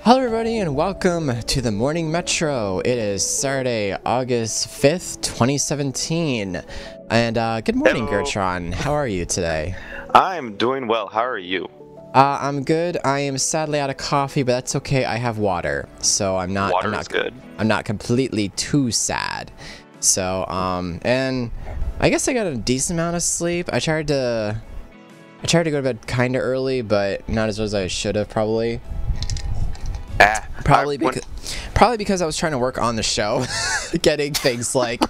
Hello everybody and welcome to the Morning Metro. It is Saturday, August 5th, 2017. And good morning, Hello. Gertron. How are you today? I'm doing well. How are you? I'm good. I am sadly out of coffee, but that's okay. I have water. So Water is good. I'm not completely too sad. So, and I guess I got a decent amount of sleep. I tried to go to bed kind of early, but not as early as I should have probably. Probably because I was trying to work on the show, getting things like,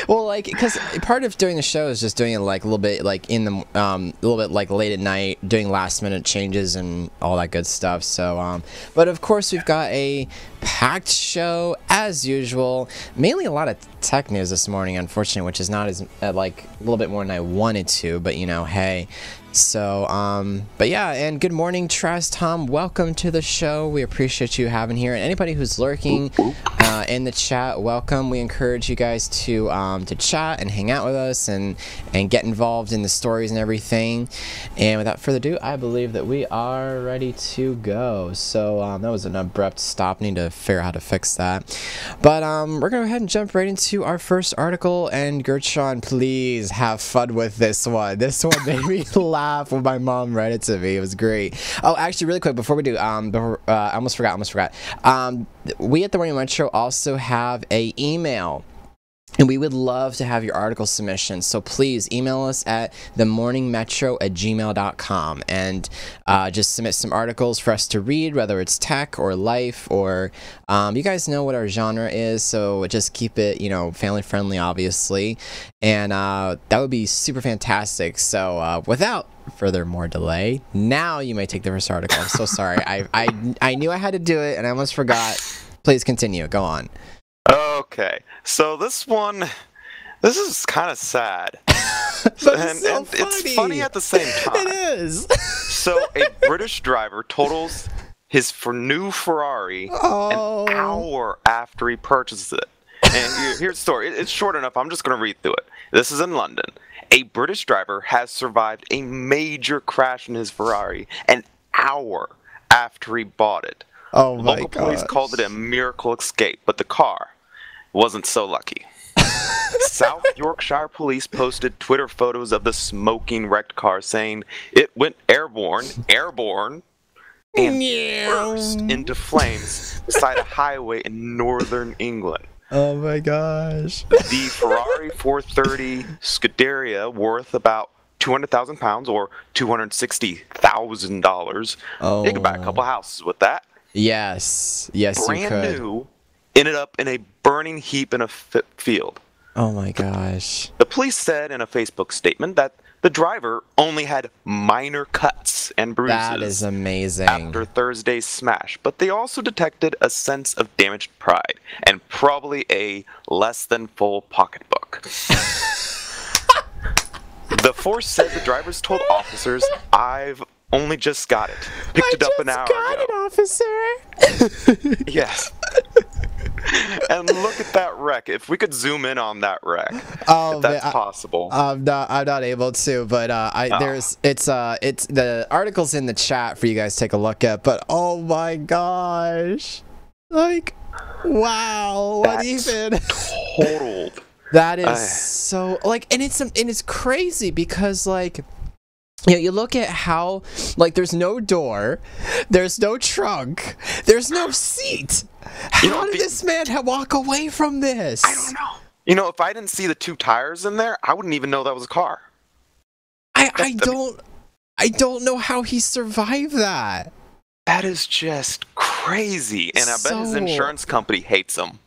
well, like, because part of doing the show is just doing it like a little bit like in the a little bit like late at night, doing last minute changes and all that good stuff. So, but of course we've got a packed show as usual. Mainly a lot of tech news this morning, unfortunately, which is not as like a little bit more than I wanted to, but you know, hey. So, but yeah, and good morning, Tress Tom. Welcome to the show. We appreciate you having here. And anybody who's lurking in the chat, welcome. We encourage you guys to chat and hang out with us and get involved in the stories and everything. And without further ado, I believe that we are ready to go. So that was an abrupt stop. Need to figure out how to fix that. But we're gonna go ahead and jump right into our first article. And Gertron, please have fun with this one. This one made me laugh when my mom read it to me. It was great. Oh, actually, really quick before we do, I almost forgot. We at the Morning Metro also have a email. And we would love to have your article submission. So please email us at themorningmetro@gmail.com and just submit some articles for us to read, whether it's tech or life or you guys know what our genre is. So just keep it, you know, family friendly, obviously. And that would be super fantastic. So without further more delay, now you may take the first article. I'm so sorry. I knew I had to do it and I almost forgot. Please continue. Go on. Okay, so this is kind of sad. and it's funny at the same time. It is. So a British driver totals his new Ferrari an hour after he purchases it. And here's the story. It's short enough. I'm just going to read through it. This is in London. A British driver has survived a major crash in his Ferrari an hour after he bought it. Oh my Local police called it a miracle escape, but the car wasn't so lucky. South Yorkshire police posted Twitter photos of the smoking wrecked car saying it went airborne, and burst into flames beside a highway in northern England. Oh my gosh. The Ferrari 430 Scuderia, worth about £200,000 or $260,000. You could buy a couple houses with that. Yes, Brand you could. new, ended up in a burning heap in a field. Oh my gosh. The police said in a Facebook statement that the driver only had minor cuts and bruises. That is amazing. After Thursday's smash, but they also detected a sense of damaged pride and probably a less than full pocketbook. The force said the drivers told officers, "I've only just got it. Picked it up an hour ago." I just got it, officer. Yes. And look at that wreck. If we could zoom in on that wreck, if that's possible. I'm not able to, but it's the article's in the chat for you guys to take a look at. But oh my gosh, like, wow, what even? Totaled. That is so like, and it's crazy because like. You know, you look at how, like, there's no door, there's no trunk, there's no seat. How did this man walk away from this? I don't know. You know, if I didn't see the two tires in there, I wouldn't even know that was a car. I don't know how he survived that. That is just crazy. And I bet his insurance company hates him.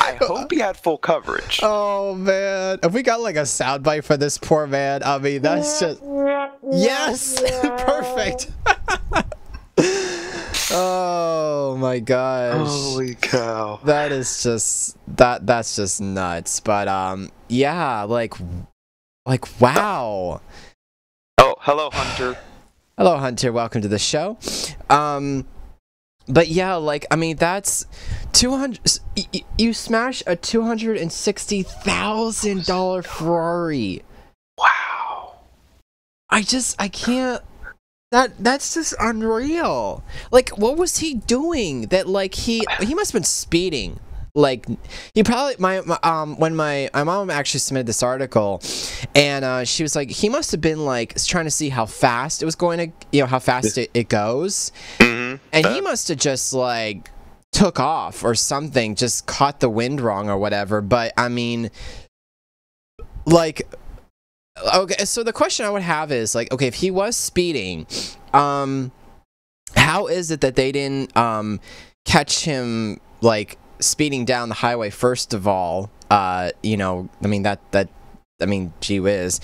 I hope he had full coverage. Oh man, if we got like a soundbite for this poor man, I mean that's just yes, perfect. Oh my gosh! Holy cow! That is just that's just nuts. But yeah, like wow. Oh, hello, Hunter. Hello, Hunter. Welcome to the show. But yeah, like, I mean, that's 200. You smash a $260,000 Ferrari. Wow. I can't. That's just unreal. Like, what was he doing? That like he must have been speeding. Like, he probably when my mom actually submitted this article, and she was like, he must have been like trying to see how fast it was going to, how fast it goes, and he must have just like took off or something, just caught the wind wrong or whatever. But I mean, like, okay, so the question I would have is like, okay, if he was speeding, how is it that they didn't catch him like speeding down the highway first of all? I mean, gee whiz.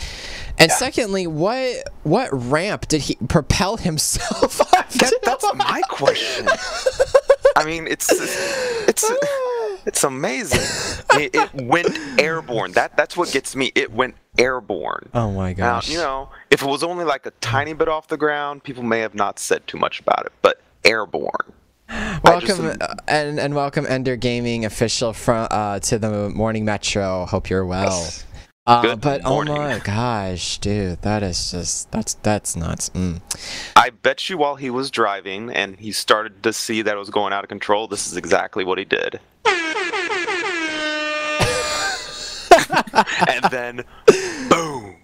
And secondly, what ramp did he propel himself up to? That's my question. I mean, it's amazing. It went airborne. That's what gets me. It went airborne. Oh my gosh. Now, if it was only like a tiny bit off the ground, people may have not said too much about it. But airborne. Welcome and welcome Ender Gaming official to the Morning Metro. Hope you're well. Yes. But morning. Oh my gosh, dude, that is just that's nuts. I bet you while he was driving and he started to see that it was going out of control, this is exactly what he did. And then boom.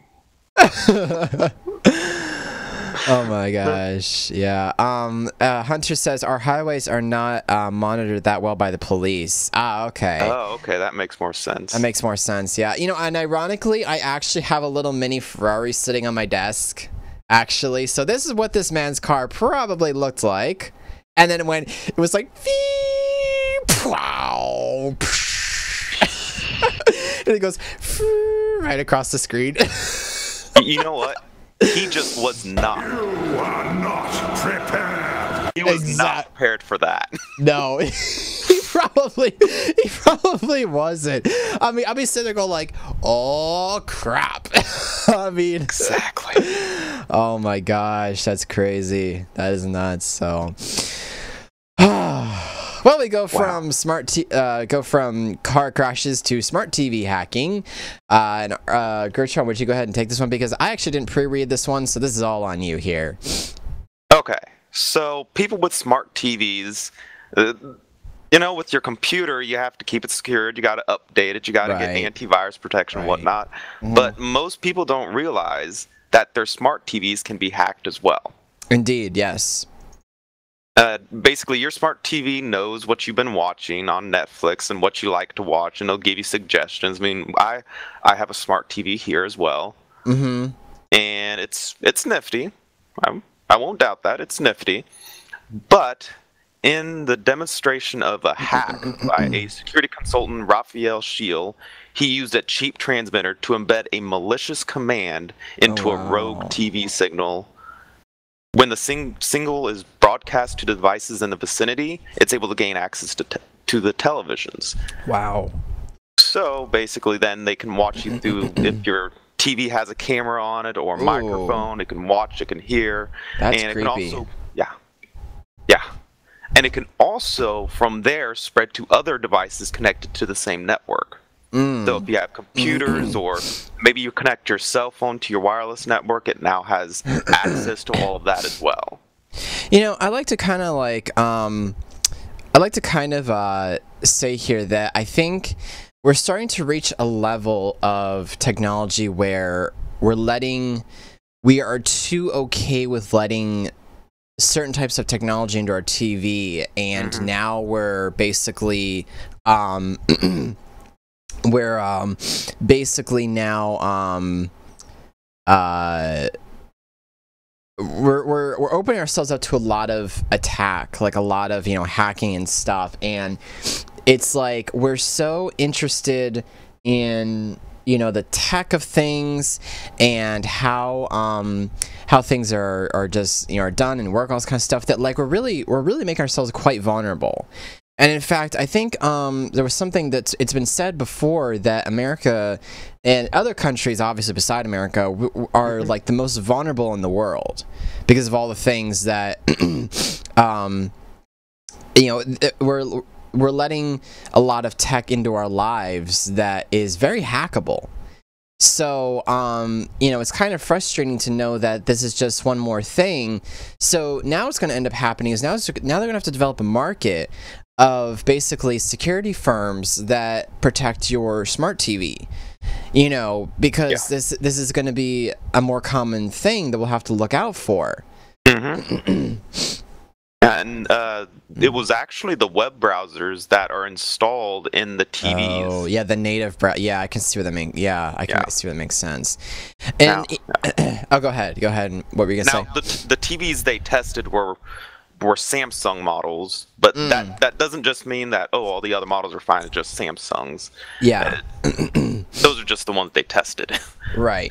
Oh my gosh, yeah. Hunter says our highways are not monitored that well by the police. Ah, okay. Oh, okay, that makes more sense. That makes more sense, yeah. And ironically, I actually have a little mini Ferrari sitting on my desk, actually. So this is what this man's car probably looked like. And then when it was like, wow, and it goes right across the screen. You know what? He just was not. You are not prepared. He was not prepared for that. No, he probably wasn't. I mean, I'd be sitting there going like, oh crap. I mean, exactly. Oh my gosh, that's crazy. That is nuts. So, well, we go from go from car crashes to smart TV hacking. And Gertrude, would you go ahead and take this one, because I actually didn't pre-read this one, so this is all on you here. Okay, so people with smart TVs, with your computer, you have to keep it secured. You got to update it. You got to get antivirus protection and whatnot. But most people don't realize that their smart TVs can be hacked as well. Indeed, yes. Basically, your smart TV knows what you've been watching on Netflix and what you like to watch, and it'll give you suggestions. I mean, I have a smart TV here as well, and it's nifty. I won't doubt that it's nifty. But in the demonstration of a hack by a security consultant, Raphael Scheel, he used a cheap transmitter to embed a malicious command into a rogue TV signal. When the signal is broadcast to devices in the vicinity, it's able to gain access to the televisions. Wow. So basically then they can watch you through, if your TV has a camera on it or a microphone, it can watch, it can hear. That's and creepy. It can also, yeah. And it can also, from there, spread to other devices connected to the same network. So if you have computers or maybe you connect your cell phone to your wireless network, it now has access to all of that as well. I like to kind of say here that I think we're starting to reach a level of technology where we are too okay with letting certain types of technology into our TV, and now we're basically we're basically we're opening ourselves up to a lot of attack, like a lot of hacking and stuff, and it's like we're so interested in the tech of things and how things are just are done and work, all this kind of stuff, that like we're really making ourselves quite vulnerable. And in fact, I think there was something it's been said before that America and other countries, obviously beside America, are like the most vulnerable in the world because of all the things that we're letting a lot of tech into our lives that is very hackable. So, it's kind of frustrating to know that this is just one more thing. So now what's going to end up happening is now they're going to have to develop a market of basically security firms that protect your smart TV. Because this is going to be a more common thing that we'll have to look out for. Mm-hmm. And it was actually the web browsers that are installed in the TVs. Oh, yeah, the native browser. Yeah, I can see where that makes. Yeah, I can see where that makes sense. And go ahead. Go ahead. What were you gonna say? The TVs they tested were Samsung models, but that doesn't just mean that all the other models are fine. It's just Samsungs. Yeah. Those are just the ones they tested. Right.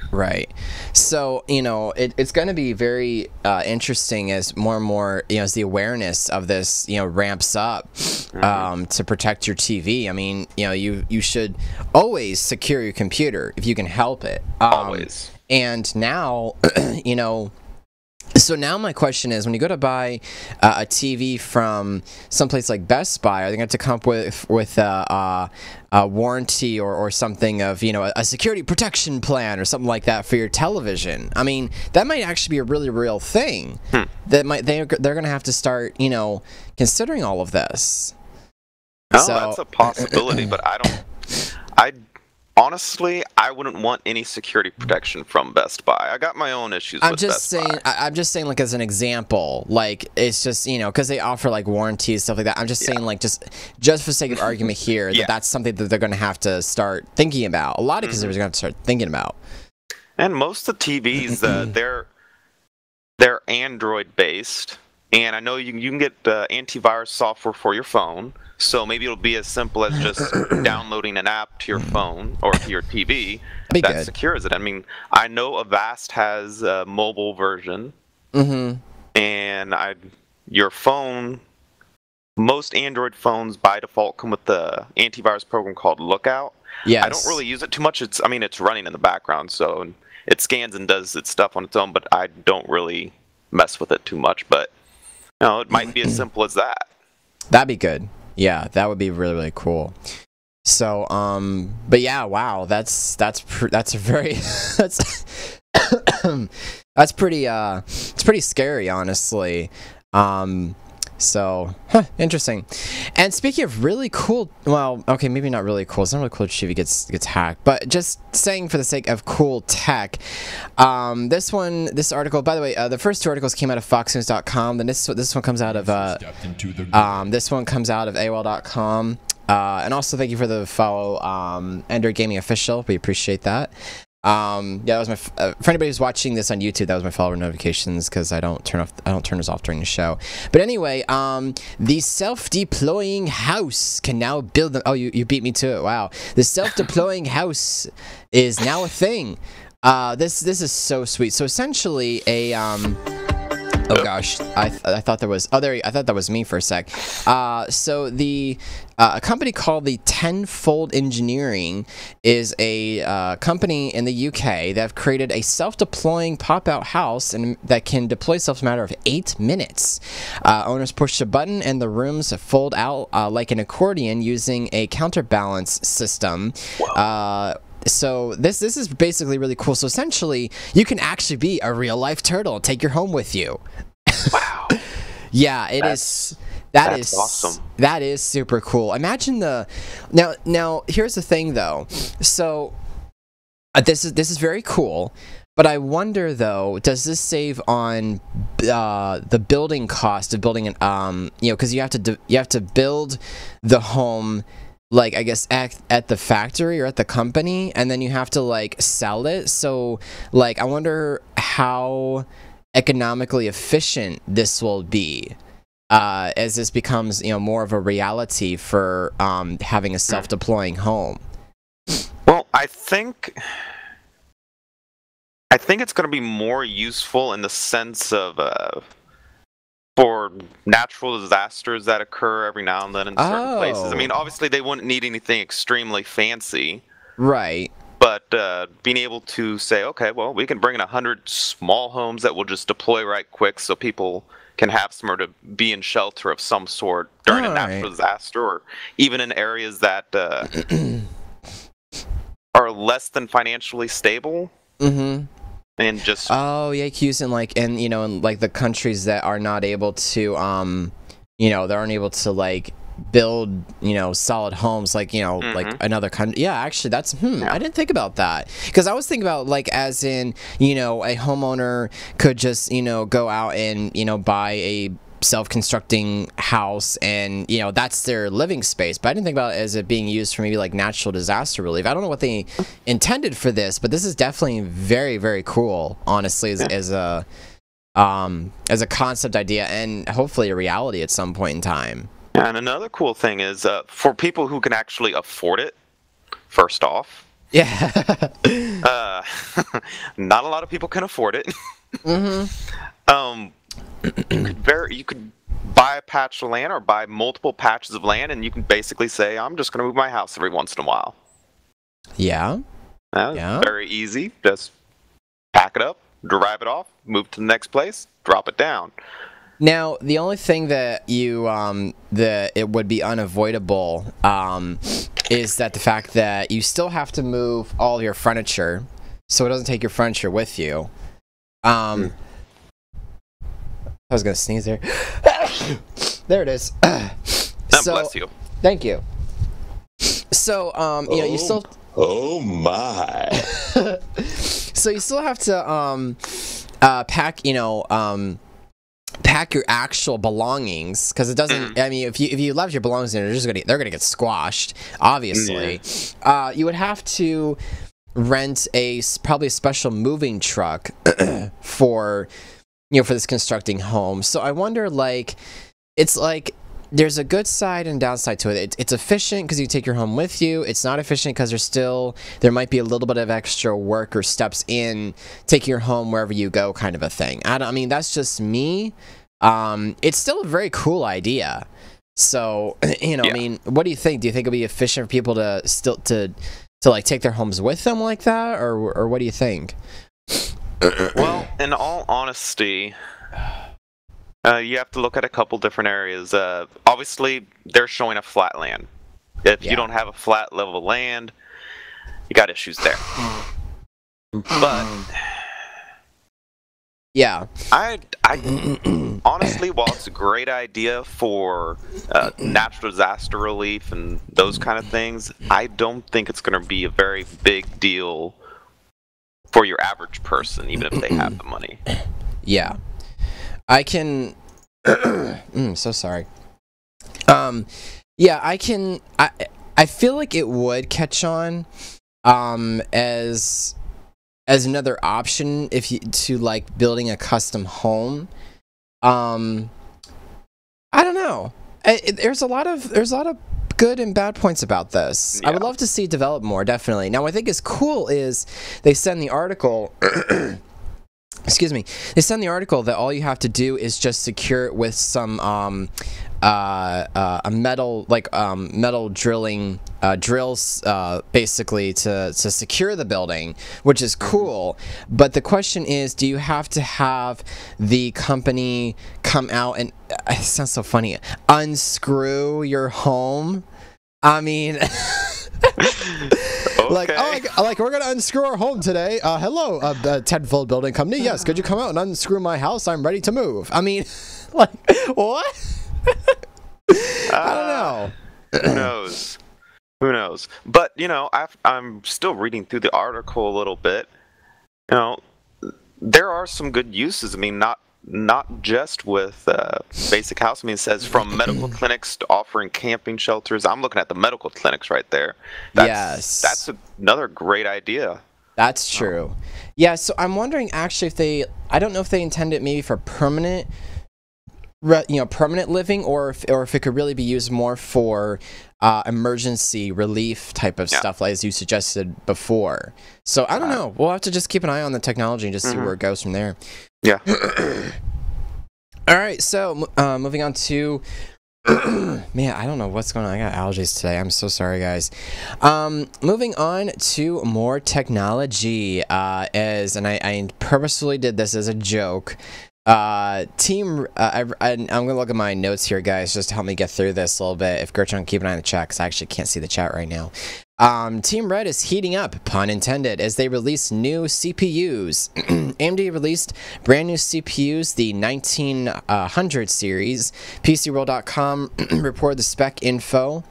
So, it's going to be very interesting as more and more, as the awareness of this, ramps up to protect your TV. I mean, you should always secure your computer if you can help it. Always. And now, so now my question is, when you go to buy a TV from someplace like Best Buy, are they going to come up with a warranty or something of, a security protection plan or something like that for your television? I mean, that might actually be a really real thing. They're going to have to start, considering all of this. Oh, that's a possibility, but honestly, I wouldn't want any security protection from Best Buy. I got my own issues with Best Buy. I'm just saying, like, as an example, like, it's just, because they offer, like, warranties, stuff like that. I'm just saying, like, just for sake of argument here, that's something that they're going to have to start thinking about. A lot of consumers are going to have to start thinking about. And most of the TVs, they're Android-based. And I know you can get antivirus software for your phone. So maybe it'll be as simple as just downloading an app to your phone or to your TV that secures it. I mean, I know Avast has a mobile version, and your phone, most Android phones by default come with the antivirus program called Lookout. Yes. I don't really use it too much. It's running in the background, so it scans and does its stuff on its own, but I don't really mess with it too much. But it might be as simple as that. That'd be good. Yeah, that would be really, really cool. So, but yeah, wow, that's a very that's pretty it's pretty scary, honestly. So, interesting. And speaking of really cool, well, okay, maybe not really cool. It's not really cool if TV gets hacked, but just saying for the sake of cool tech. This article, by the way, the first two articles came out of FoxNews.com. Then this one comes out of this one comes out of AOL.com. And also thank you for the follow, Ender Gaming Official. We appreciate that. That was my for anybody who's watching this on YouTube, that was my follower notifications, because I don't turn those off during the show. But anyway, the self-deploying house can now build them. Oh, you beat me to it. Wow. The self-deploying house is now a thing. This is so sweet. So essentially a oh gosh, I thought there was I thought that was me for a sec. So a company called the Tenfold Engineering is a company in the UK that have created a self-deploying pop-out house that can deploy itself in a matter of 8 minutes. Owners push a button and the rooms fold out like an accordion using a counterbalance system. So this is basically really cool. So essentially, you can actually be a real-life turtle and take your home with you. Wow. Yeah, that's awesome. That is super cool. Imagine now. Here's the thing, though. So this is very cool. But I wonder, though, does this save on the building cost of building an because you have to build the home, like, I guess at the factory or at the company, and then you have to, like, sell it. So, like, I wonder how economically efficient this will be as this becomes, more of a reality for having a self-deploying home. Well, I think it's going to be more useful in the sense of for natural disasters that occur every now and then in certain places. I mean, obviously they wouldn't need anything extremely fancy. Right. But being able to say, okay, well, we can bring in 100 small homes that will just deploy right quick so people can have somewhere to be in shelter of some sort during a natural disaster, or even in areas that are less than financially stable. Mm-hmm. And just you can use it in like the countries that are not able to they aren't able to like build solid homes like like another country. Yeah, actually that's I didn't think about that, because I was thinking about like as in a homeowner could just go out and buy a self-constructing house and that's their living space, but I didn't think about it as it being used for maybe like natural disaster relief. I don't know what they intended for this, but this is definitely very, very cool, honestly, as a concept idea and hopefully a reality at some point in time. And another cool thing is for people who can actually afford it, first off, not a lot of people can afford it. You could buy a patch of land or buy multiple patches of land, and you can basically say, I'm just going to move my house every once in a while. Yeah. Very easy. Just pack it up, drive it off, move to the next place, drop it down. Now, the only thing that that it would be unavoidable is that the fact that you still have to move all your furniture, so it doesn't take your furniture with you. I was gonna sneeze there. There it is. Bless you. Thank you. So, you still. Oh my. So you still have to pack, pack your actual belongings, because it doesn't. I mean, if you left your belongings in, they're gonna get squashed. Obviously, you would have to rent probably a special moving truck for this constructing home. So I wonder, like, it's like there's a good side and downside to it. It's efficient because you take your home with you. It's not efficient because there might be a little bit of extra work or steps in taking your home wherever you go, kind of a thing. I mean, that's just me. It's still a very cool idea. So, I mean, what do you think? Do you think it'll be efficient for people to like take their homes with them like that, or what do you think? Well, in all honesty, you have to look at a couple different areas. Obviously, they're showing a flat land. If you don't have a flat level of land, you got issues there. But I honestly, while it's a great idea for natural disaster relief and those kind of things, I don't think it's going to be a very big deal for your average person, even if they have the money. Yeah. I can... so sorry. Yeah, I can... I feel like it would catch on as another option to like building a custom home. I don't know. There's a lot of good and bad points about this. I would love to see it develop more, definitely. Now, what I think is cool is they said in the article excuse me, they said in the article that all you have to do is just secure it with some a metal drilling drills basically to secure the building, which is cool. But the question is, do you have to have the company come out and it sounds so funny, unscrew your home? I mean like we're gonna unscrew our home today. Hello, tenfold building company. Yes, could you come out and unscrew my house? I'm ready to move. I mean, like, what? I don't know. Who knows? But I'm still reading through the article a little bit. There are some good uses. I mean, not just with basic house. I mean, it says from medical clinics to offering camping shelters. I'm looking at the medical clinics right there. That's another great idea. That's true. Yeah, so I'm wondering actually I don't know if they intend it maybe for permanent living, or if it could really be used more for emergency relief type of stuff, like as you suggested before. So I don't know. We'll have to just keep an eye on the technology and just see where it goes from there. Yeah. All right. So moving on to man, I don't know what's going on. I got allergies today. I'm so sorry, guys. Moving on to more technology. And I purposefully did this as a joke. I'm gonna look at my notes here, guys, just to help me get through this a little bit. If Gertrude, keep an eye on the chat, because I actually can't see the chat right now. Team Red is heating up, pun intended, as they release new CPUs. AMD released brand new CPUs, the 1900 series. PCWorld.com reported the spec info.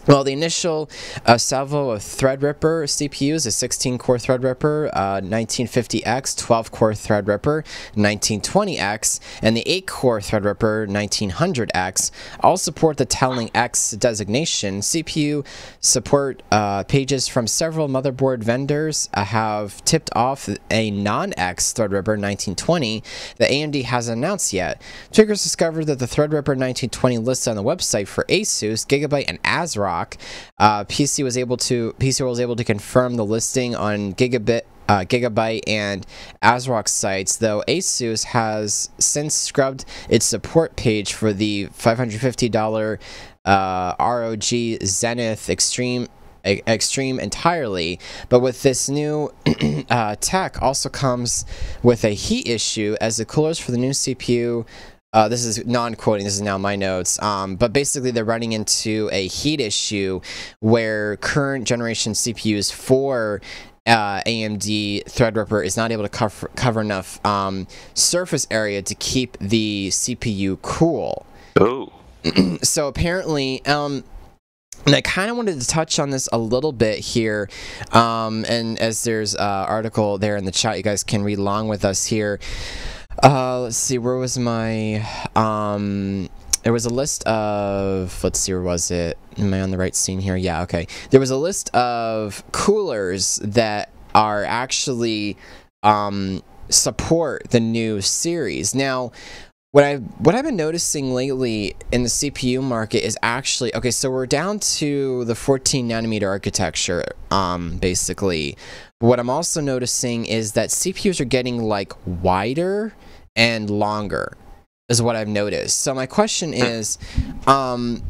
Well, the initial salvo of Threadripper CPUs is 16-core Threadripper, 1950X, 12-core Threadripper, 1920X, and the 8-core Threadripper 1900X all support the Telling X designation. CPU support pages from several motherboard vendors have tipped off a non-X Threadripper 1920 that AMD hasn't announced yet. Tweakers discovered that the Threadripper 1920 listed on the website for Asus, Gigabyte, and ASRock. PC was able to confirm the listing on Gigabyte and ASRock sites, though Asus has since scrubbed its support page for the $550 ROG Zenith Extreme entirely. But with this new tech also comes with a heat issue, as the coolers for the new CPU, this is non-quoting, this is now my notes, but basically they're running into a heat issue where current generation CPUs for AMD Threadripper is not able to cover enough surface area to keep the CPU cool. Oh. So apparently, and I kind of wanted to touch on this a little bit here, and as there's an article there in the chat, you guys can read along with us here. Let's see, where was my, there was a list of, let's see, where was it? Am I on the right scene here? Yeah, okay. There was a list of coolers that are actually, support the new series. Now, what I've been noticing lately in the CPU market is actually, okay, so we're down to the 14 nanometer architecture, basically. But what I'm also noticing is that CPUs are getting like wider and longer, is what I've noticed. So my question is, I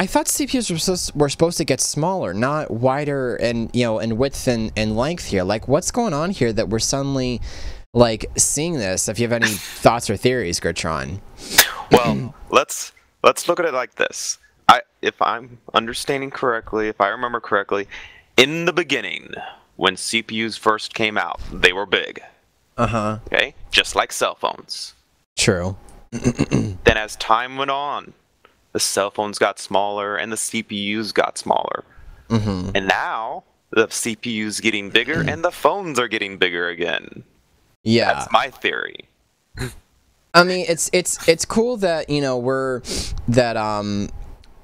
thought CPUs were supposed to get smaller, not wider and, you know, in width and length here. Like, what's going on here that we're suddenly like seeing this? If you have any thoughts or theories, Gertron. Well, let's look at it like this. If I'm understanding correctly, if I remember correctly, in the beginning, when CPUs first came out, they were big. Uh-huh. Okay? Just like cell phones. True. Then as time went on, the cell phones got smaller and the CPUs got smaller. Mm-hmm. And now the CPU's getting bigger and the phones are getting bigger again. Yeah. That's my theory. I mean, it's cool that, you know,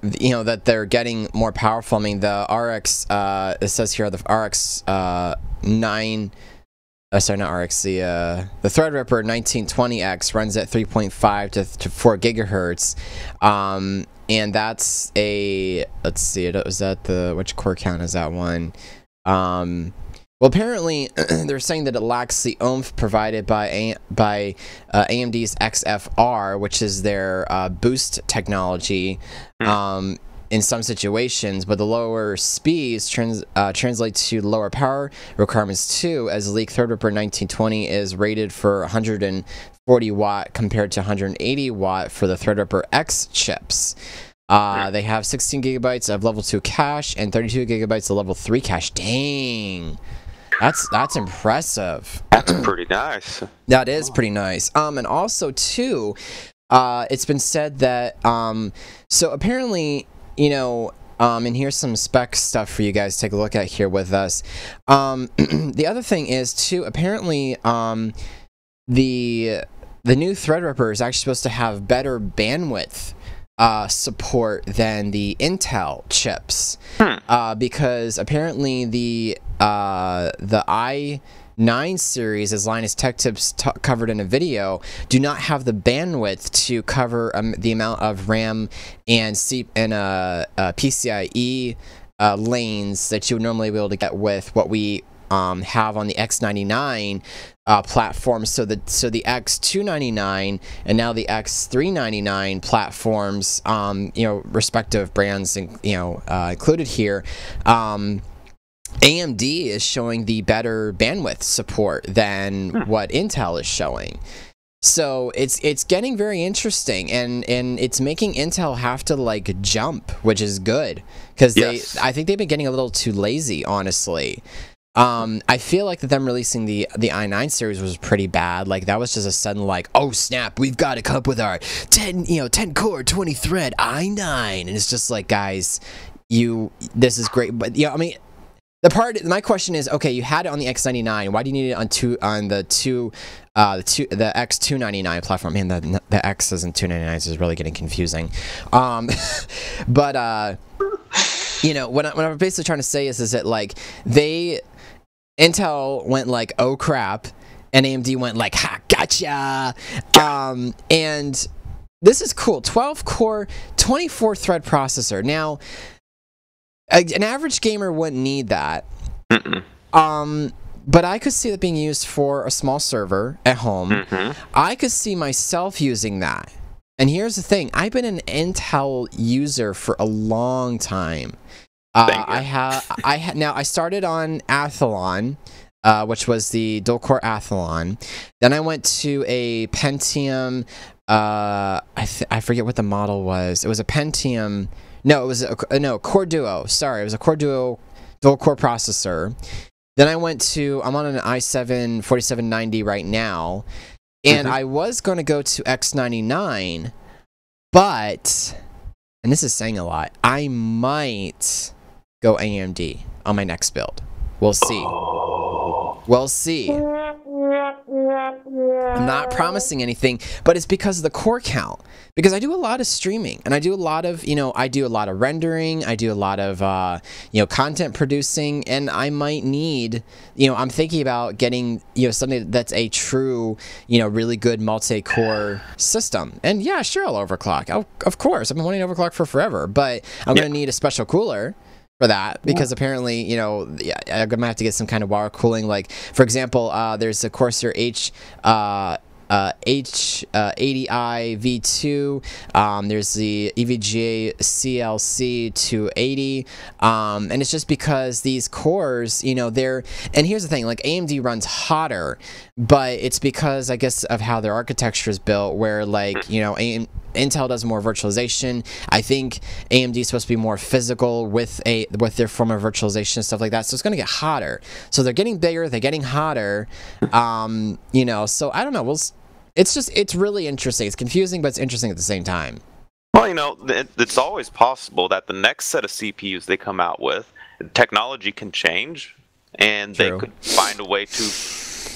that they're getting more powerful. I mean, the RX, it says here, the RX 9, sorry, not RX, the Threadripper 1920X runs at 3.5 to 4 gigahertz. And that's a, let's see, was that the, which core count is that one? Well, apparently, they're saying that it lacks the oomph provided by AMD's XFR, which is their boost technology, in some situations, but the lower speeds translate to lower power requirements too, as the leaked Threadripper 1920 is rated for 140 watt compared to 180 watt for the Threadripper X chips. They have 16 gigabytes of level 2 cache and 32 gigabytes of level 3 cache. Dang. That's impressive. That's pretty nice. That is pretty nice. And also too, it's been said that so apparently, you know, and here's some spec stuff for you guys to take a look at here with us. The other thing is too, apparently, the new Threadripper is actually supposed to have better bandwidth support than the Intel chips, because apparently the i9 series, as Linus Tech Tips covered in a video, do not have the bandwidth to cover the amount of RAM and PCIe lanes that you would normally be able to get with what we have on the X99 platform. So the X299 and now the X399 platforms, you know, respective brands, and you know, included here. AMD is showing the better bandwidth support than what Intel is showing. So it's getting very interesting, and it's making Intel have to like jump, which is good because I think they've been getting a little too lazy, honestly. I feel like that them releasing the i9 series was pretty bad. Like that was just a sudden like, oh snap, we've got to come up with our 10 core 20 thread i9, and it's just like, guys, this is great, but I mean, my question is, okay, you had it on the X99. Why do you need it on the X299 platform? Man, the X's and 299s is really getting confusing. But what I'm basically trying to say is that like Intel went like, oh crap, and AMD went like, ha, gotcha. And this is cool. 12 core, 24 thread processor. Now, an average gamer wouldn't need that. But I could see that being used for a small server at home. I could see myself using that. And here's the thing. I've been an Intel user for a long time. Now I started on Athlon, which was the dual-core Athlon. Then I went to a Pentium. I forget what the model was. It was a Pentium. No, it was Core Duo. Sorry, it was a Core Duo dual-core processor. Then I'm on an i7 4790 right now, and I was going to go to X99, but, and this is saying a lot, I might go AMD on my next build. We'll see. We'll see. I'm not promising anything, but it's because of the core count. Because I do a lot of streaming, and I do a lot of, rendering, I do a lot of, content producing, and I might need, I'm thinking about getting, something that's a true, really good multi-core system. And yeah, sure, I'll overclock. Of course, I've been wanting to overclock for forever, but I'm going to need a special cooler for that, because apparently, I'm gonna have to get some kind of water cooling. Like, for example, there's a Corsair H80i V2. There's the EVGA CLC 280, and it's just because these cores, they're, and here's the thing, like AMD runs hotter, but it's because I guess of how their architecture is built, where like Intel does more virtualization. I think AMD is supposed to be more physical with their form of virtualization and stuff like that. So it's going to get hotter. So they're getting bigger. They're getting hotter. So I don't know. It's really interesting. It's confusing, but it's interesting at the same time. Well, it's always possible that the next set of CPUs they come out with, technology can change, and True. They could find a way to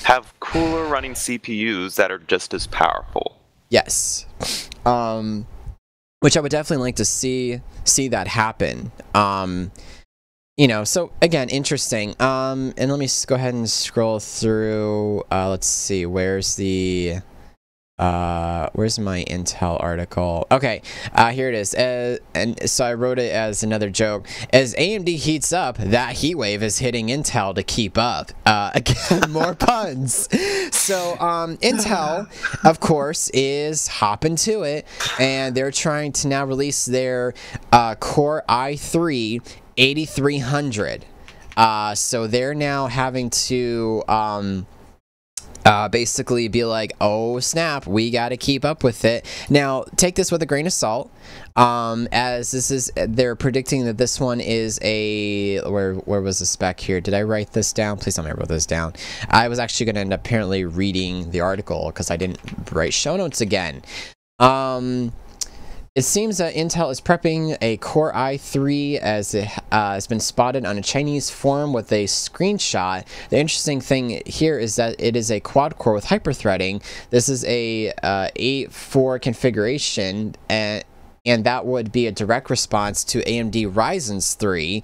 have cooler running CPUs that are just as powerful. Yes. Which I would definitely like to see that happen. So again, interesting. And let me go ahead and scroll through. Let's see, where's my Intel article? Okay, here it is. And so I wrote it as another joke. As AMD heats up, that heat wave is hitting Intel to keep up. Again, more puns. So Intel, of course, is hopping to it, and they're trying to now release their Core i3 8300. So they're now having to basically be like, oh snap, we got to keep up with it. Now, take this with a grain of salt, as they're predicting that this one is where was the spec here? Did I write this down? Please tell me I wrote this down. I was actually going to end up apparently reading the article because I didn't write show notes again. It seems that Intel is prepping a Core i3 as it has been spotted on a Chinese forum with a screenshot. The interesting thing here is that it is a quad-core with hyperthreading. This is a 8-4 configuration, and that would be a direct response to AMD Ryzen's 3.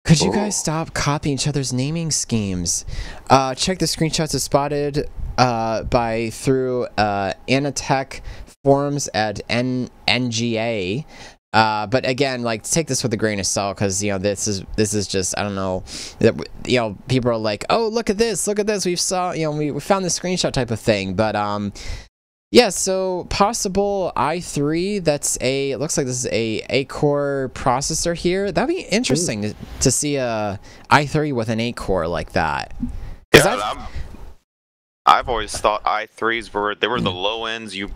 Could you guys stop copying each other's naming schemes? Check the screenshots as spotted through Anatech forums at NGA, but again, like, take this with a grain of salt, because this is just, I don't know, people are like, oh, look at this, we found this screenshot type of thing. But yeah, so possible i3, it looks like this is a 8-core processor here. That'd be interesting to see a i3 with an 8-core like that. Yeah, I've always thought i3s were the low ends. You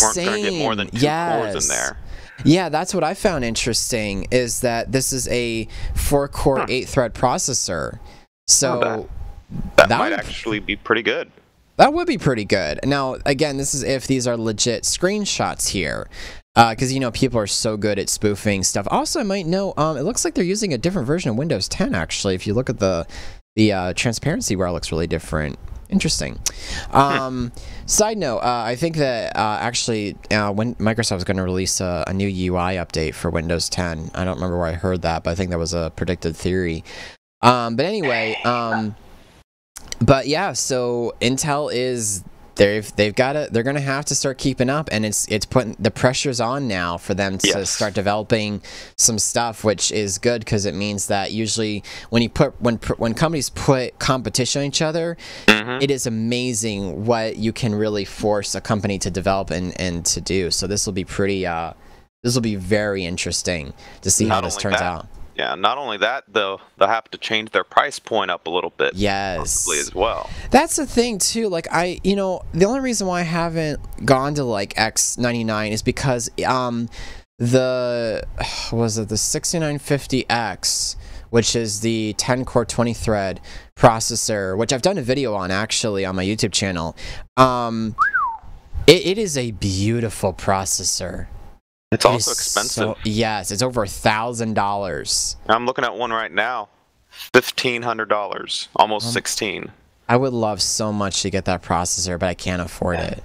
weren't going to get more than 2 cores in there. Yeah, that's what I found interesting, is that this is a 4-core, 8-thread processor. So that might actually be pretty good. That would be pretty good. Now, again, this is if these are legit screenshots here. Because, you know, people are so good at spoofing stuff. Also, I might know, it looks like they're using a different version of Windows 10, actually. If you look at the transparency bar, it looks really different. Interesting. Side note, I think that actually when Microsoft was going to release a new UI update for Windows 10, I don't remember where I heard that, but I think that was a predicted theory. But anyway, but yeah, so Intel is they've got to, they're going to have to start keeping up, and it's putting the pressure's on now for them to start developing some stuff, which is good because it means that usually when you put when companies put competition on each other, it is amazing what you can really force a company to develop and to do. So this will be pretty this will be very interesting to see how this turns out. Yeah, not only that, they'll have to change their price point up a little bit. Yes. Possibly as well. That's the thing, too. Like, you know, the only reason why I haven't gone to, like, X99 is because, the 6950X, which is the 10-core 20-thread processor, which I've done a video on, actually, on my YouTube channel. It is a beautiful processor. It's also expensive. Yes, it's over $1,000. I'm looking at one right now, $1,500, almost 16. I would love so much to get that processor, but I can't afford it.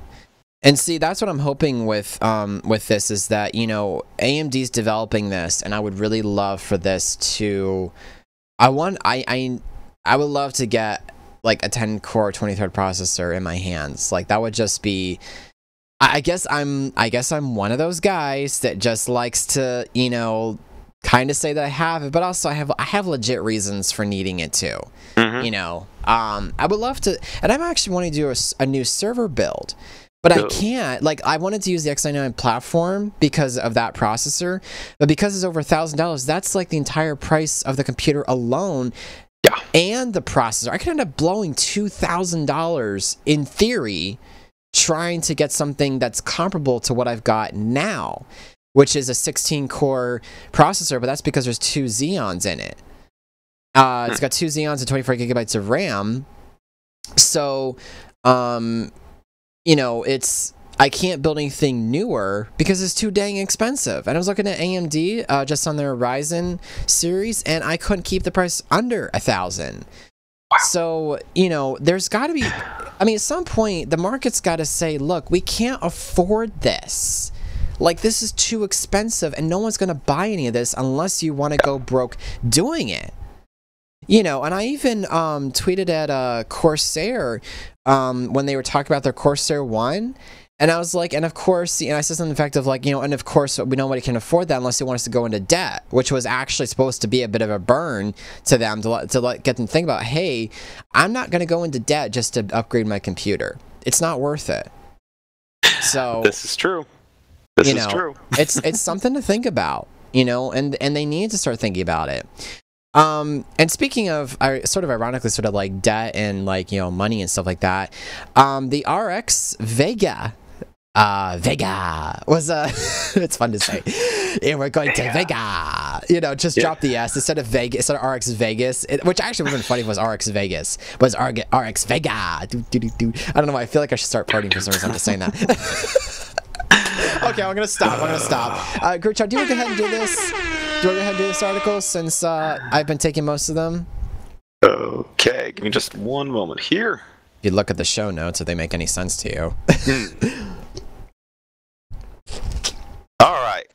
And see, that's what I'm hoping with this, is that, you know, AMD's developing this, and I would really love for this to. I would love to get like a 10-core 20-thread processor in my hands. Like, that would just be. I guess I'm one of those guys that just likes to, you know, kind of say that I have it, but also I have legit reasons for needing it too. You know, I would love to, and I'm actually wanting to do a new server build, but I can't. Like, I wanted to use the X99 platform because of that processor, but because it's over $1,000, that's like the entire price of the computer alone. Yeah, and the processor. I could end up blowing $2,000 in theory, trying to get something that's comparable to what I've got now, which is a 16-core processor, but that's because there's 2 Xeons in it. It's got 2 Xeons and 24 gigabytes of RAM. So, you know, I can't build anything newer because it's too dang expensive. And I was looking at AMD just on their Ryzen series, and I couldn't keep the price under $1,000. So, you know, there's got to be, I mean, at some point, the market's got to say, look, we can't afford this. Like, this is too expensive, and no one's going to buy any of this unless you want to go broke doing it. You know, and I even tweeted at Corsair when they were talking about their Corsair 1. And I was like, and of course, and I said something effective like, you know, and of course, nobody can afford that unless they want us to go into debt, which was actually supposed to be a bit of a burn to them to get them to think about, hey, I'm not going to go into debt just to upgrade my computer. It's not worth it. So this is true. This is true. it's something to think about, you know, and they need to start thinking about it. And speaking of, sort of ironically, sort of like debt and like, you know, money and stuff like that, the RX Vega was it's fun to say. And we're going to Vega. You know, just drop the S instead of Vegas, instead of RX Vegas, which actually would have been funny if it was RX Vegas, but it's RX Vega. I don't know why. I feel like I should start partying for some reason. I'm just saying that. Okay, I'm gonna stop. Gurchard, do you want to go ahead and do this? Do you want to go ahead and do this article since I've been taking most of them? Okay, give me just one moment here. You look at the show notes if they make any sense to you. All right.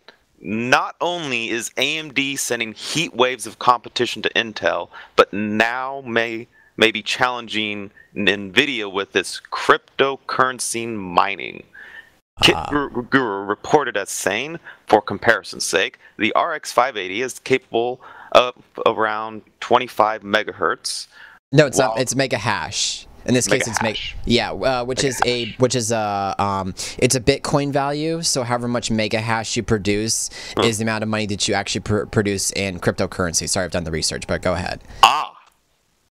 Not only is AMD sending heat waves of competition to Intel, but now may be challenging NVIDIA with its cryptocurrency mining. Kit Guru reported as saying, for comparison's sake, the RX 580 is capable of around 25 megahertz. No, it's not. It's mega hash. In this case, it's which is a Bitcoin value. So however much mega hash you produce is the amount of money that you actually produce in cryptocurrency. Sorry, I've done the research, but go ahead.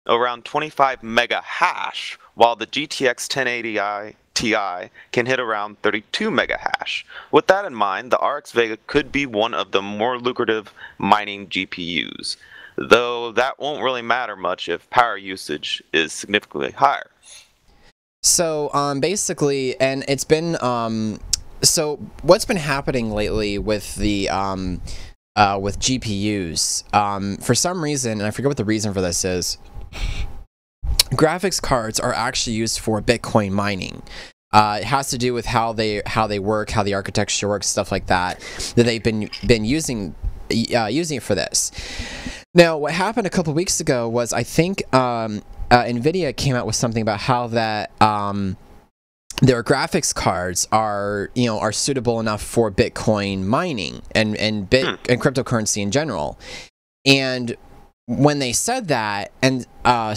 Around 25 mega hash, while the GTX 1080 Ti can hit around 32 mega hash. With that in mind, the RX Vega could be one of the more lucrative mining GPUs, though that won't really matter much if power usage is significantly higher. So basically, and it's been so what's been happening lately with the with GPUs, for some reason, and I forget what the reason for this is, graphics cards are actually used for Bitcoin mining. It has to do with how they work, how the architecture works, stuff like that. That they've been using it for this. Now, what happened a couple weeks ago was, I think NVIDIA came out with something about how that their graphics cards are suitable enough for Bitcoin mining and cryptocurrency in general. And when they said that, and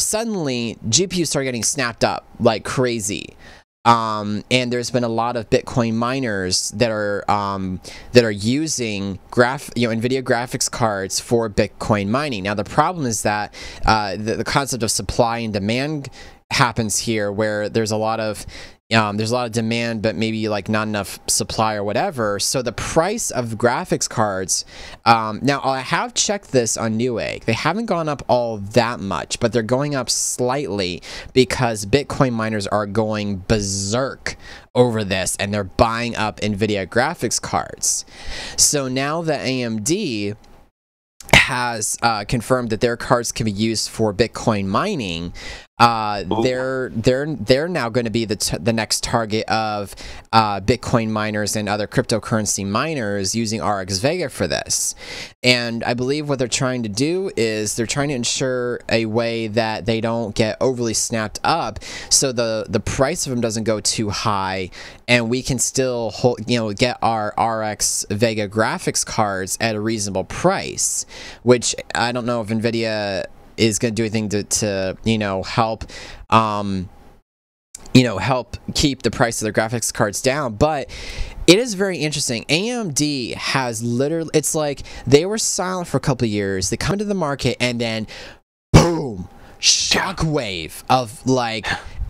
suddenly GPUs started getting snapped up like crazy. And there's been a lot of Bitcoin miners that are using NVIDIA graphics cards for Bitcoin mining. Now the problem is that the concept of supply and demand happens here, where there's a lot of demand, but maybe like not enough supply or whatever. So the price of graphics cards, now I have checked this on Newegg. They haven't gone up all that much, but they're going up slightly because Bitcoin miners are going berserk over this, and they're buying up NVIDIA graphics cards. So now that AMD has confirmed that their cards can be used for Bitcoin mining, they're now going to be the next target of Bitcoin miners and other cryptocurrency miners using RX Vega for this. And I believe what they're trying to do is they're trying to ensure a way that they don't get overly snapped up, so the price of them doesn't go too high, and we can still get our RX Vega graphics cards at a reasonable price. Which I don't know if NVIDIA is going to do anything to help keep the price of their graphics cards down, but it is very interesting. AMD has literally, it's like they were silent for a couple of years. They come to the market, and then boom, shockwave of like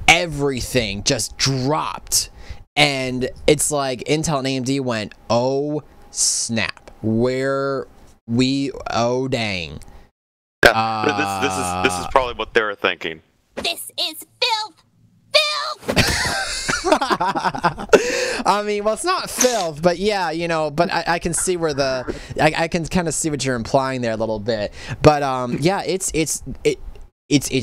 everything just dropped, and it's like Intel and AMD went, oh snap, oh dang. This is probably what they were thinking. This is filth! I mean, well, it's not filth, but yeah, but I can see where I can kind of see what you're implying there a little bit. But yeah, it's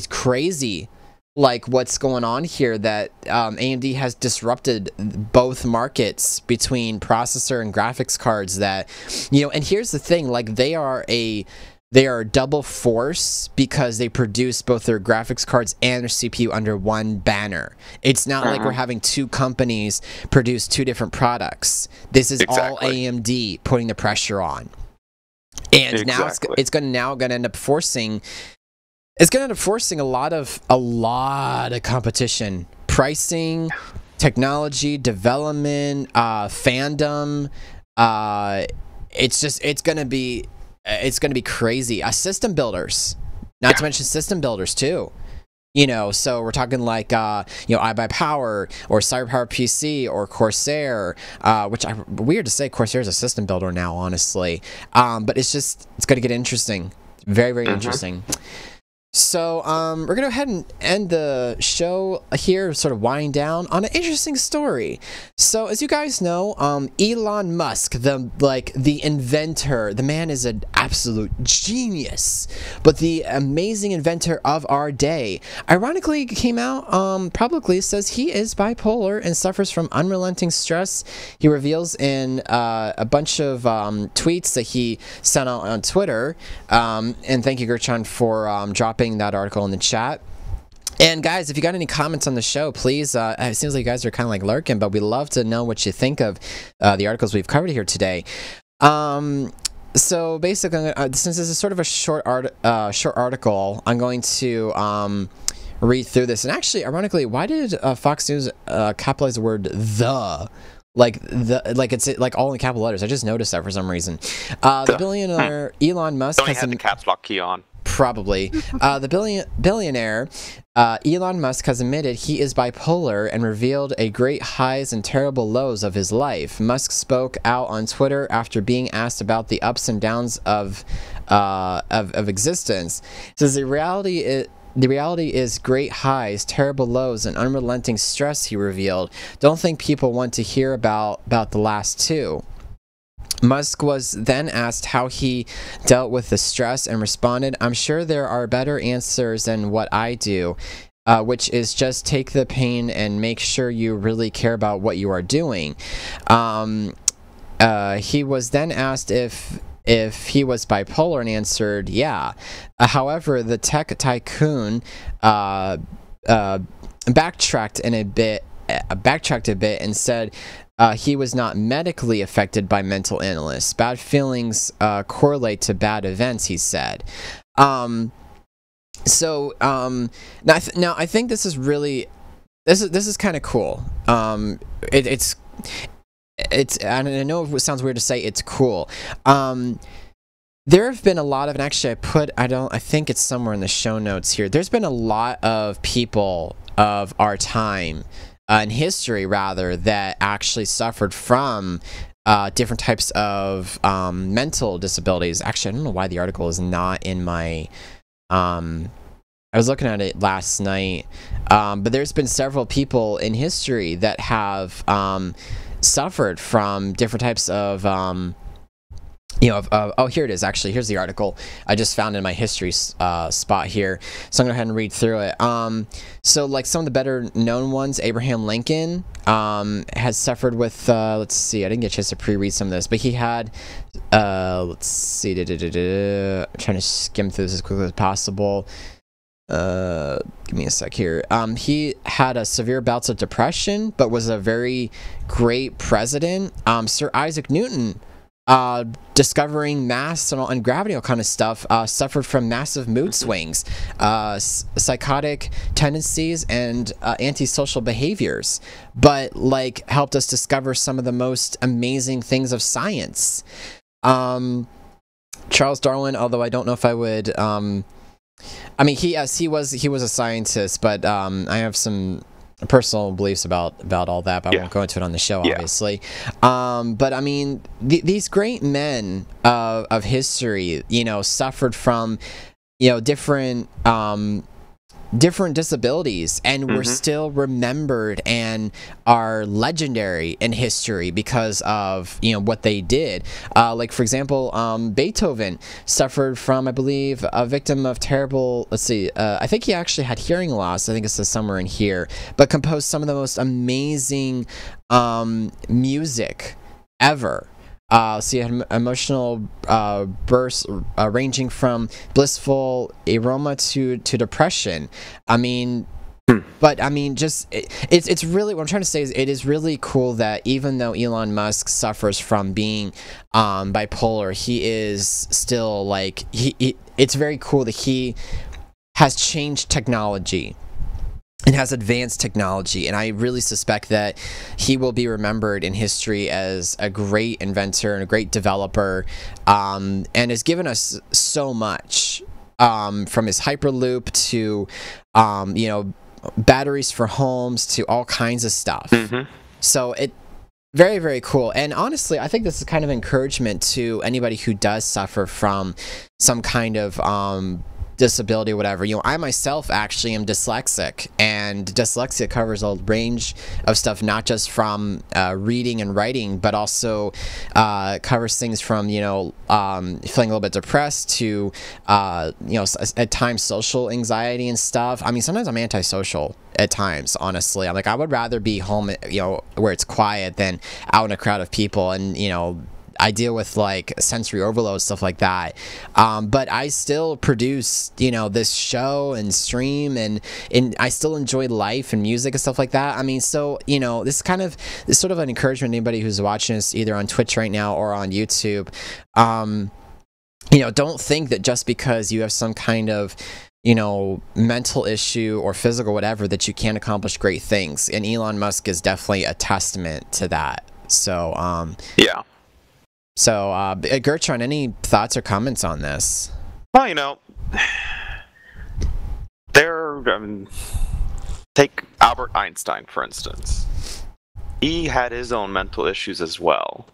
crazy, like what's going on here, that AMD has disrupted both markets between processor and graphics cards. That and here's the thing, like they are a double force because they produce both their graphics cards and their CPU under one banner. It's not like we're having two companies produce two different products. This is all AMD putting the pressure on. And now it's going to end up forcing a lot of competition, pricing, technology, development, fandom. It's going to be crazy. System builders, not to mention system builders too. So we're talking like iBuyPower or CyberPower PC or Corsair, which weird to say Corsair is a system builder now, honestly. But it's going to get interesting, very, very interesting. So we're going to go ahead and end the show here, sort of winding down on an interesting story. So as you guys know, Elon Musk, the inventor, the man is an absolute genius, but the amazing inventor of our day, ironically came out publicly, says he is bipolar and suffers from unrelenting stress. He reveals in a bunch of tweets that he sent out on Twitter, and thank you, Gertrude, for dropping that article in the chat. And guys, if you got any comments on the show, please, it seems like you guys are kind of like lurking, but we love to know what you think of the articles we've covered here today. So basically, since this is sort of a short article, I'm going to read through this. And actually, ironically, why did Fox News capitalize the word "the"? Like it's like all in capital letters. I just noticed that for some reason. The billionaire Elon Musk has the caps lock key on. Probably. The billionaire Elon Musk has admitted he is bipolar and revealed a great highs and terrible lows of his life. Musk spoke out on Twitter after being asked about the ups and downs of existence. He says the reality is great highs, terrible lows, and unrelenting stress, he revealed. Don't think people want to hear about the last two. Musk was then asked how he dealt with the stress and responded, I'm sure there are better answers than what I do, which is just take the pain and make sure you really care about what you are doing. He was then asked if he was bipolar and answered, yeah. However, the tech tycoon backtracked a bit and said he was not medically affected by mental illness. Bad feelings correlate to bad events, he said. Now I think this is really this is kind of cool. It's and I know it sounds weird to say it's cool. There have been a lot of, and actually I think it's somewhere in the show notes here. There's been a lot of people of our time, in history rather, that actually suffered from different types of mental disabilities. Actually, I don't know why the article is not in my... I was looking at it last night, but there's been several people in history that have suffered from different types of... oh, here it is. Actually, here's the article I just found in my history spot here. So I'm going to go ahead and read through it. So, like, some of the better known ones, Abraham Lincoln has suffered with, let's see, I didn't get a chance to pre-read some of this, but he had, let's see, I'm trying to skim through this as quickly as possible. Give me a sec here. He had a severe bouts of depression, but was a very great president. Sir Isaac Newton, discovering mass and gravity, all kind of stuff, suffered from massive mood swings, psychotic tendencies, and antisocial behaviors, but like helped us discover some of the most amazing things of science. Charles Darwin, although I don't know if I would, I mean, he was a scientist, but I have some personal beliefs about all that, but I won't go into it on the show, obviously. But I mean, these great men of history, suffered from, different disabilities, and were still remembered and are legendary in history because of what they did. Like, for example, Beethoven suffered from, I believe, a victim of terrible, let's see, I think he actually had hearing loss. I think it says somewhere in here, but composed some of the most amazing music ever. So you had emotional bursts ranging from blissful aroma to depression. I mean, but I mean, just it's really, what I'm trying to say is it is really cool that even though Elon Musk suffers from being bipolar, he is still like it's very cool that he has changed technology. It has advanced technology, and I really suspect that he will be remembered in history as a great inventor and a great developer, and has given us so much, from his Hyperloop to, batteries for homes to all kinds of stuff. So it very, very cool. And honestly, I think this is kind of encouragement to anybody who does suffer from some kind of disability or whatever. I myself actually am dyslexic, and dyslexia covers a range of stuff, not just from reading and writing, but also covers things from feeling a little bit depressed to at times social anxiety and stuff. I mean, sometimes I'm antisocial at times, honestly. I'm like, I would rather be home where it's quiet than out in a crowd of people, and I deal with like sensory overload, stuff like that. But I still produce, this show and stream, and I still enjoy life and music and stuff like that. I mean, so, this is sort of an encouragement to anybody who's watching us either on Twitch right now or on YouTube. Don't think that just because you have some kind of, mental issue or physical whatever, that you can't accomplish great things. And Elon Musk is definitely a testament to that. So, yeah. So, Gertrude, any thoughts or comments on this? Well, I mean, take Albert Einstein, for instance. He had his own mental issues as well,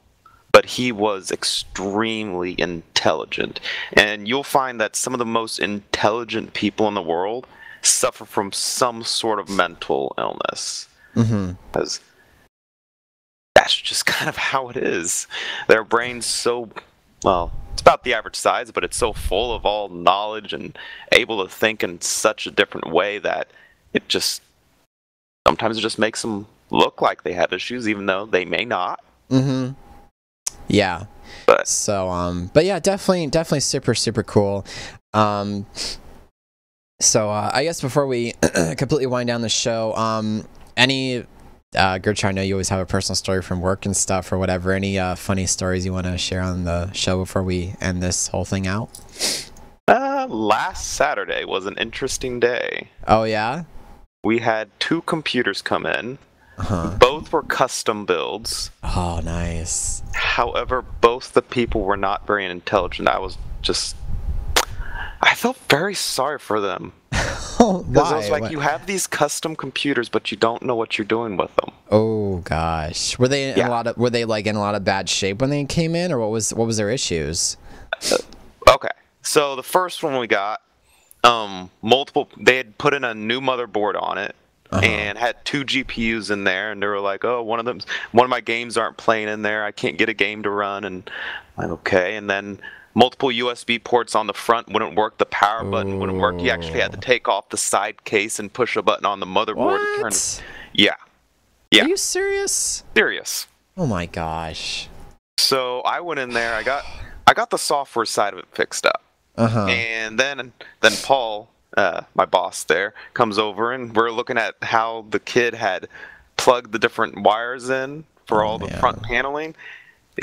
but he was extremely intelligent. And you'll find that some of the most intelligent people in the world suffer from some sort of mental illness. Because that's just kind of how it is. Their brain's so, well, it's about the average size, but it's so full of all knowledge and able to think in such a different way that it just, sometimes it just makes them look like they have issues, even though they may not. Yeah. But but yeah, definitely super cool. So I guess before we completely wind down the show, any Gertrude, I know you always have a personal story from work and stuff or whatever. Any funny stories you want to share on the show before we end this whole thing out? Last Saturday was an interesting day. Oh yeah? We had 2 computers come in. Both were custom builds. Oh, nice. However, both the people were not very intelligent. I felt very sorry for them. Why? Because I was like, you have these custom computers, but you don't know what you're doing with them. Oh gosh, were they in a lot of bad shape when they came in, or what was their issues? Okay, so the first one we got, they had put in a new motherboard on it. And had 2 GPUs in there, and they were like, "Oh, one of my games aren't playing in there. I can't get a game to run." And I'm like, okay. And then multiple USB ports on the front wouldn't work. The power button wouldn't work. You actually had to take off the side case and push a button on the motherboard to turn it. Yeah. Are you serious? Serious. Oh my gosh. So I went in there. I got the software side of it fixed up. And then Paul, my boss there, comes over, and we're looking at how the kid had plugged the different wires in for all the front paneling.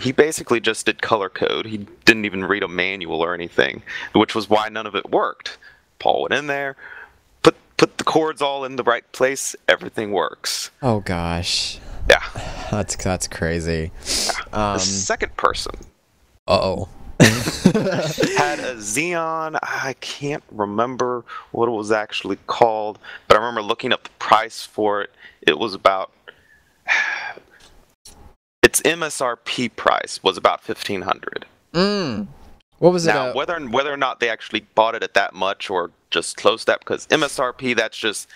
He basically just did color code. He didn't even read a manual or anything, which was why none of it worked. Paul went in there, put the cords all in the right place. Everything works. Oh gosh. Yeah. That's crazy. The second person. Had a Xeon. I can't remember what it was actually called, but I remember looking up the price for it. It was about its MSRP price was about $1,500. What was it? Now, whether or not they actually bought it at that much or just close to that, because MSRP, that's just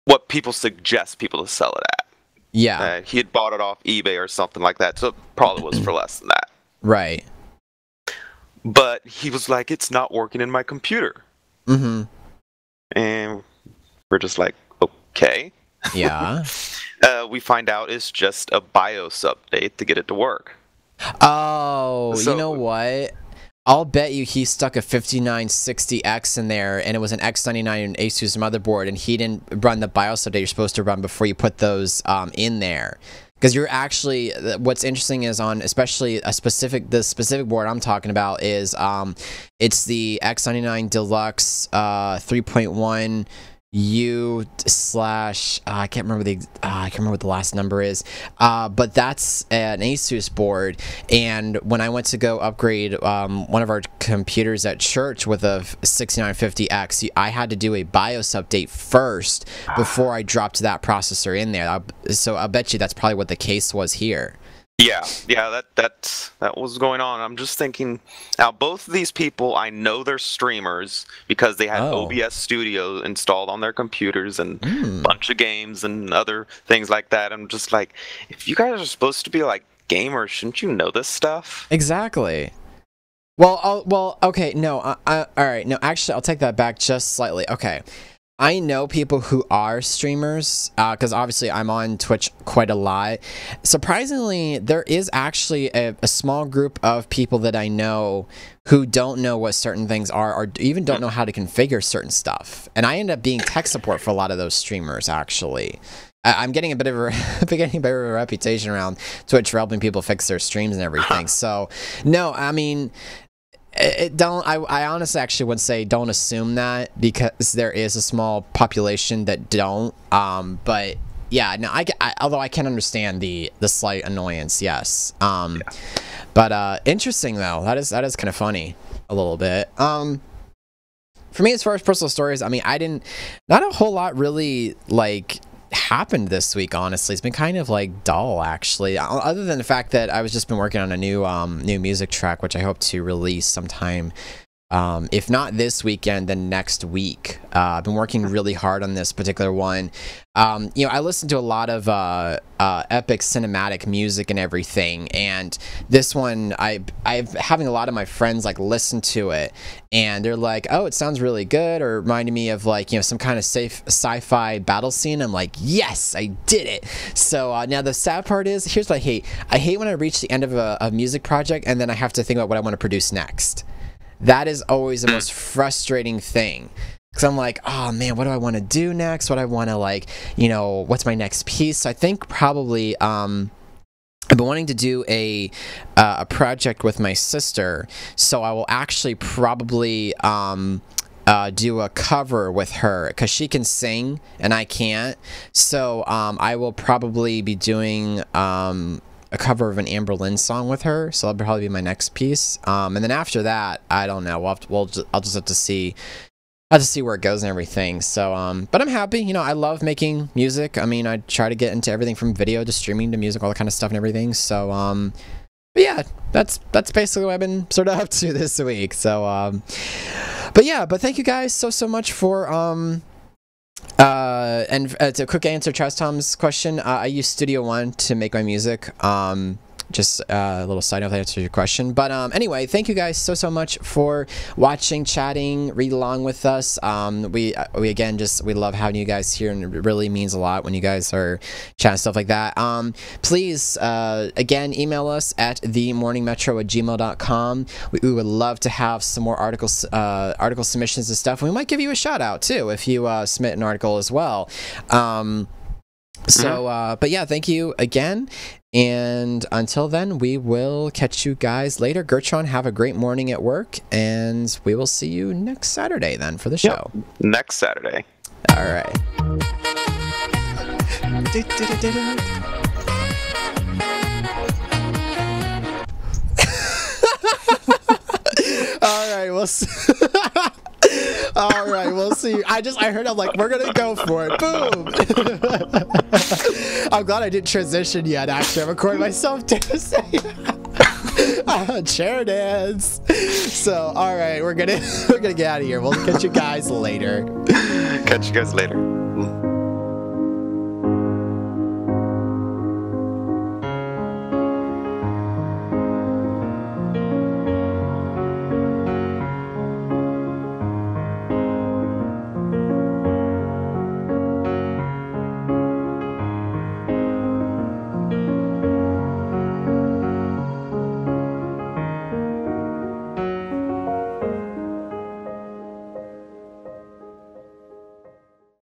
what people suggest people to sell it at. Yeah. He had bought it off eBay or something like that, so it probably was for less than that. Right. But he was like, it's not working in my computer. And we're just like, okay. Yeah. We find out it's just a BIOS update to get it to work. Oh, so, you know what? I'll bet you he stuck a 5960X in there, and it was an X99 Asus motherboard, and he didn't run the BIOS update you're supposed to run before you put those in there. Because you're actually, what's interesting is on, especially the specific board I'm talking about is, it's the X99 Deluxe 3.1 U slash I can't remember what the last number is, but that's an Asus board. And when I went to go upgrade one of our computers at church with a 6950X, I had to do a BIOS update first before I dropped that processor in there. So I'll bet you that's probably what the case was here. Yeah, that was going on. I'm just thinking, now both of these people, I know they're streamers because they had OBS Studio installed on their computers and a bunch of games and other things like that. I'm just like, if you guys are supposed to be like gamers, shouldn't you know this stuff? Exactly. Well, okay, no, all right, no, actually, I'll take that back just slightly. Okay. I know people who are streamers, because obviously I'm on Twitch quite a lot. Surprisingly, there is actually a small group of people that I know who don't know what certain things are, or even don't know how to configure certain stuff. And I end up being tech support for a lot of those streamers, actually. I'm getting a bit of a reputation around Twitch for helping people fix their streams and everything. So, no, I mean... I honestly actually would say don't assume that, because there is a small population that don't. But yeah, no, although I can understand the slight annoyance, yes. But interesting though. That is kind of funny a little bit. For for me, as far as personal stories, I mean, not a whole lot really like happened this week, honestly. It's been kind of like dull, actually, other than the fact that I was just been working on a new music track, which I hope to release sometime, if not this weekend, then next week. I've been working really hard on this particular one. You know, I listen to a lot of epic cinematic music and everything, and this one, I'm having a lot of my friends like listen to it, and they're like, "Oh, it sounds really good," or reminding me of like, you know, some kind of sci-fi battle scene. I'm like, "Yes, I did it!" So now the sad part is, here's what I hate. I hate when I reach the end of a music project and then I have to think about what I want to produce next. That is always the most frustrating thing. Because I'm like, oh man, what do I want to do next? What do I want to, like, you know, what's my next piece? So I think probably I've been wanting to do a project with my sister. So I will actually probably do a cover with her, because she can sing and I can't. So I will probably be doing a cover of an Amber Lynn song with her, so that'll probably be my next piece. And then after that, I don't know. I'll just have to see. I'll have to see where it goes and everything. So, but I'm happy. You know, I love making music. I mean, I try to get into everything from video to streaming to music, all that kind of stuff and everything. So, but yeah, that's basically what I've been sort of up to this week. So, but yeah, but thank you guys so much for and to quick answer Travis Tom's question, I use Studio One to make my music. Just a little side note to answer your question. But anyway, thank you guys so much for watching, chatting, read along with us. We again, we love having you guys here, and it really means a lot when you guys are chatting, stuff like that. Please, again, email us at themorningmetro@gmail.com. We would love to have some more article submissions and stuff. We might give you a shout out too if you submit an article as well. But yeah, thank you again. And until then, we will catch you guys later. Gertron, have a great morning at work, and we will see you next Saturday then for the show. Yep. Next Saturday. All right. All right, we'll see. All right, we'll see. I heard, I'm like, we're gonna go for it. Boom. I'm glad I didn't transition yet. Actually, I'm recording myself to say chair dance. So, all right, we're gonna get out of here. We'll catch you guys later. Catch you guys later.